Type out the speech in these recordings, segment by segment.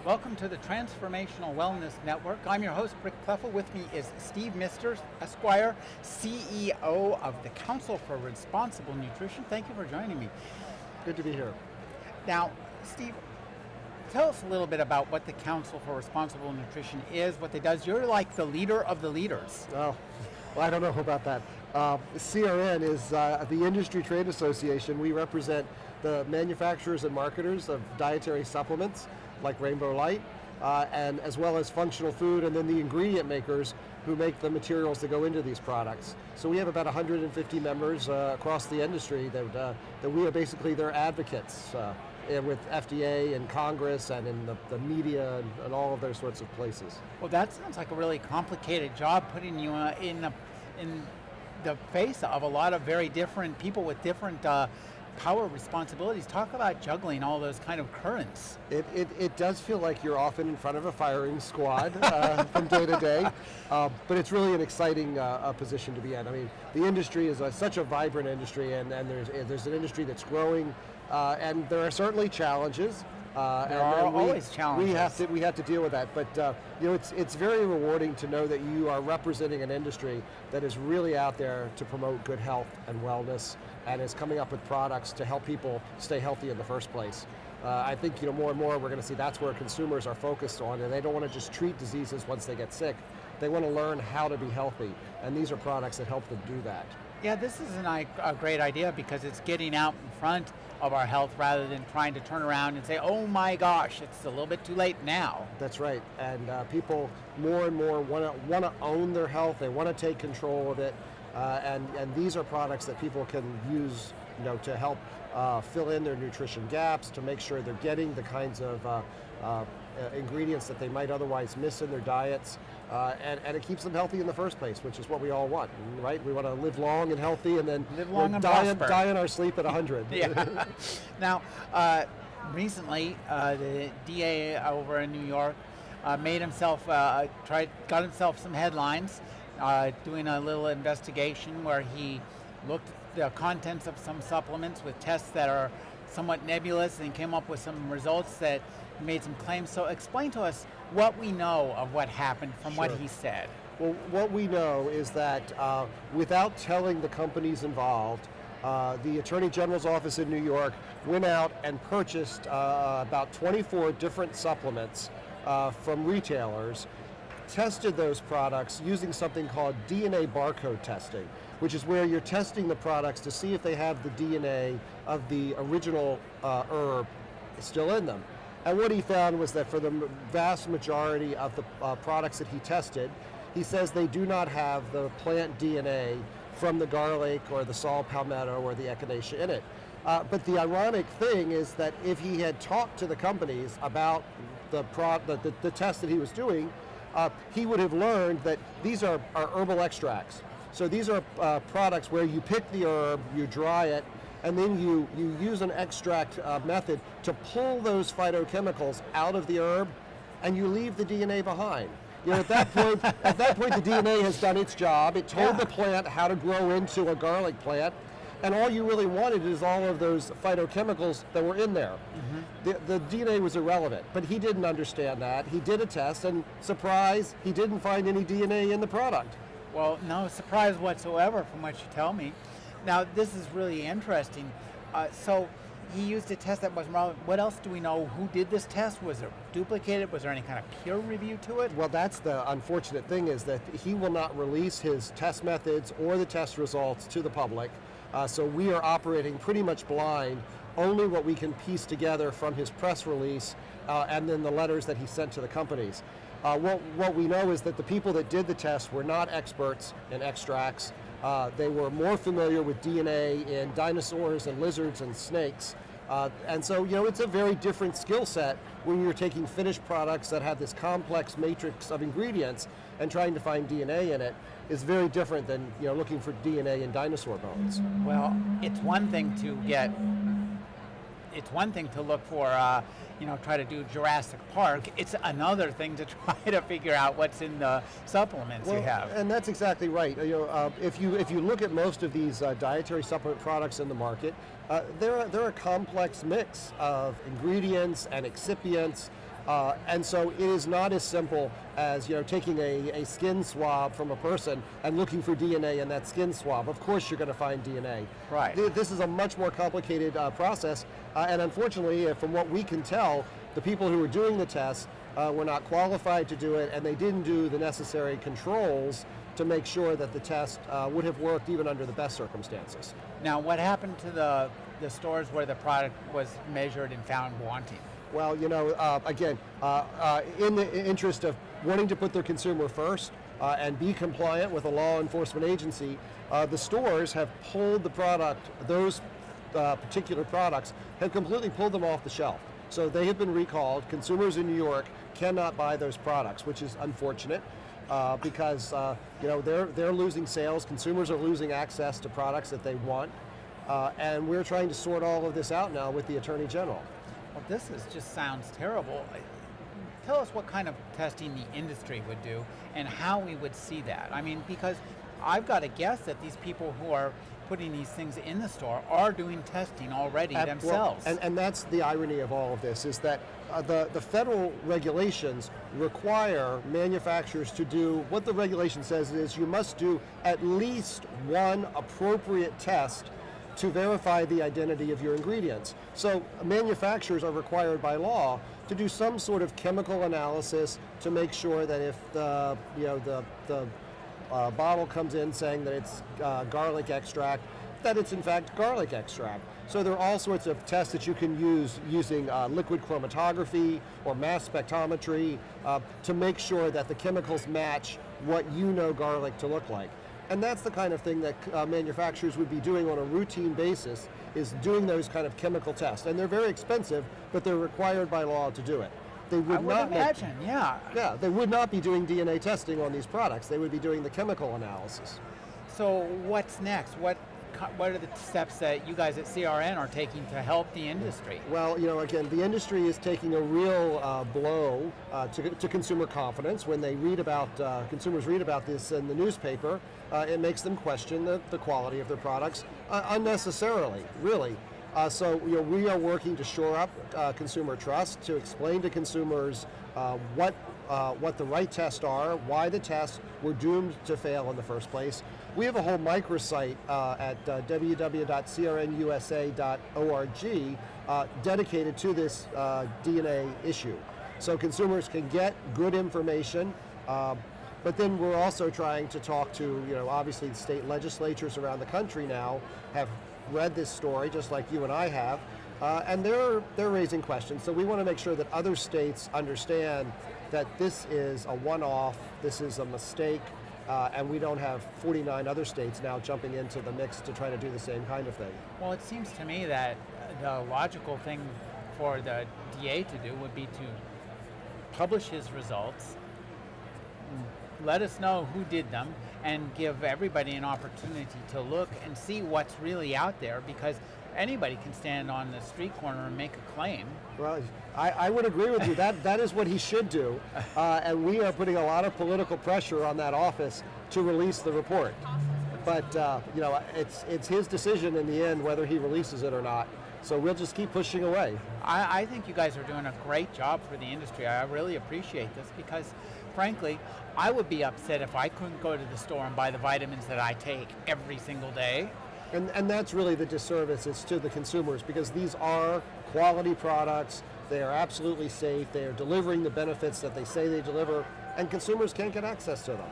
Welcome to the Transformational Wellness Network. I'm your host, Rick Kleffel. With me is Steve Misters, Esquire, CEO of the Council for Responsible Nutrition. Thank you for joining me. Good to be here. Now, Steve, tell us a little bit about what the Council for Responsible Nutrition is, what it does. You're like the leader of the leaders. Oh, well, I don't know about that. CRN is the Industry Trade Association. We represent the manufacturers and marketers of dietary supplements like Rainbow Light, and as well as functional food, and then the ingredient makers who make the materials that go into these products. So we have about 150 members across the industry that we are basically their advocates with FDA and Congress and in the media and all of those sorts of places. Well, that sounds like a really complicated job, putting you in the face of a lot of very different people with different power responsibilities. Talk about juggling all those kind of currents. It does feel like you're often in front of a firing squad from day to day, but it's really an exciting position to be in. I mean, the industry is such a vibrant industry, and there's an industry that's growing, and there are certainly challenges. There are always challenges. We have to deal with that, but it's very rewarding to know that you are representing an industry that is really out there to promote good health and wellness, and is coming up with products to help people stay healthy in the first place. I think more and more we're going to see that's where consumers are focused on, and they don't want to just treat diseases once they get sick. They want to learn how to be healthy, and these are products that help them do that. Yeah, this is a great idea because it's getting out in front of our health rather than trying to turn around and say, oh my gosh, it's a little bit too late now. That's right, and people more and more want to own their health. They want to take control of it, and these are products that people can use, to help fill in their nutrition gaps, to make sure they're getting the kinds of ingredients that they might otherwise miss in their diets, and it keeps them healthy in the first place, which is what we all want, right? We want to live long and healthy, and then die in our sleep at 100. Yeah. Now, recently, the DA over in New York got himself some headlines, doing a little investigation where he looked at the contents of some supplements with tests that are somewhat nebulous, and came up with some results that made some claims. So explain to us what we know of what happened from what he said. Well, what we know is that without telling the companies involved, the Attorney General's office in New York went out and purchased about 24 different supplements from retailers, tested those products using something called DNA barcode testing, which is where you're testing the products to see if they have the DNA of the original herb still in them. And what he found was that for the vast majority of the products that he tested, he says they do not have the plant DNA from the garlic or the saw palmetto or the echinacea in it. But the ironic thing is that if he had talked to the companies about the test that he was doing, he would have learned that these are herbal extracts. So these are products where you pick the herb, you dry it, and then you use an extract method to pull those phytochemicals out of the herb, and you leave the DNA behind. At that point, the DNA has done its job. It told the plant how to grow into a garlic plant, and all you really wanted is all of those phytochemicals that were in there. Mm-hmm. The DNA was irrelevant, but he didn't understand that. He did a test, and surprise, he didn't find any DNA in the product. Well, no surprise whatsoever from what you tell me. Now, this is really interesting. So he used a test that wasn't relevant. What else do we know? Who did this test? Was it duplicated? Was there any kind of peer review to it? Well, that's the unfortunate thing, is that he will not release his test methods or the test results to the public. So we are operating pretty much blind, only what we can piece together from his press release and then the letters that he sent to the companies. What we know is that the people that did the test were not experts in extracts. They were more familiar with DNA in dinosaurs and lizards and snakes. And so, it's a very different skill set when you're taking finished products that have this complex matrix of ingredients and trying to find DNA in it. Is very different than looking for DNA in dinosaur bones. Well, it's one thing to look for, try to do Jurassic Park. It's another thing to try to figure out what's in the supplements you have. And that's exactly right. If you look at most of these dietary supplement products in the market, they're a complex mix of ingredients and excipients And so it is not as simple as taking a skin swab from a person and looking for DNA in that skin swab. Of course you're going to find DNA. Right. This is a much more complicated process, and unfortunately, from what we can tell, the people who were doing the test were not qualified to do it, and they didn't do the necessary controls to make sure that the test would have worked even under the best circumstances. Now, what happened to the stores where the product was measured and found wanting? Well, again, in the interest of wanting to put their consumer first and be compliant with a law enforcement agency, the stores have pulled the product, those particular products, have completely pulled them off the shelf. So they have been recalled. Consumers in New York cannot buy those products, which is unfortunate because they're losing sales. Consumers are losing access to products that they want, and we're trying to sort all of this out now with the Attorney General. Well, just sounds terrible. Tell us what kind of testing the industry would do and how we would see that. I mean, because I've got to guess that these people who are putting these things in the store are doing testing already themselves. Well, and that's the irony of all of this, is that the federal regulations require manufacturers to do, what the regulation says is you must do at least one appropriate test to verify the identity of your ingredients. So manufacturers are required by law to do some sort of chemical analysis to make sure that if the bottle comes in saying that it's garlic extract, that it's in fact garlic extract. So there are all sorts of tests that you can use using liquid chromatography or mass spectrometry to make sure that the chemicals match what garlic to look like. And that's the kind of thing that manufacturers would be doing on a routine basis, is doing those kind of chemical tests. And they're very expensive, but they're required by law to do it. They would I would imagine, yeah. Yeah, they would not be doing DNA testing on these products. They would be doing the chemical analysis. So what's next? What are the steps that you guys at CRN are taking to help the industry? Well, again, the industry is taking a real blow to consumer confidence. When they consumers read about this in the newspaper, it makes them question the quality of their products unnecessarily, really. So we are working to shore up consumer trust, to explain to consumers what the right tests are, why the tests were doomed to fail in the first place. We have a whole microsite at www.crnusa.org dedicated to this DNA issue. So consumers can get good information, but then we're also trying to talk to, obviously the state legislatures around the country now have read this story just like you and I have, and they're raising questions. So we want to make sure that other states understand that this is a one-off, this is a mistake, and we don't have 49 other states now jumping into the mix to try to do the same kind of thing. Well, it seems to me that the logical thing for the DA to do would be to publish his results, let us know who did them, and give everybody an opportunity to look and see what's really out there, because anybody can stand on the street corner and make a claim. Well, I would agree with you. That is what he should do, and we are putting a lot of political pressure on that office to release the report. But it's his decision in the end whether he releases it or not. So we'll just keep pushing away. I think you guys are doing a great job for the industry. I really appreciate this because, frankly, I would be upset if I couldn't go to the store and buy the vitamins that I take every single day. And that's really the disservice is to the consumers, because these are quality products. They are absolutely safe. They are delivering the benefits that they say they deliver, and consumers can't get access to them.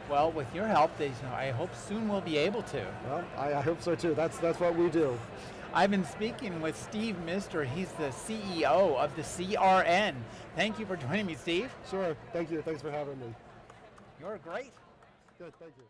Well, with your help, I hope soon we'll be able to. Well, I hope so too. That's what we do. I've been speaking with Steve Mister. He's the CEO of the CRN. Thank you for joining me, Steve. Sure. Thank you. Thanks for having me. You're great. Good. Thank you.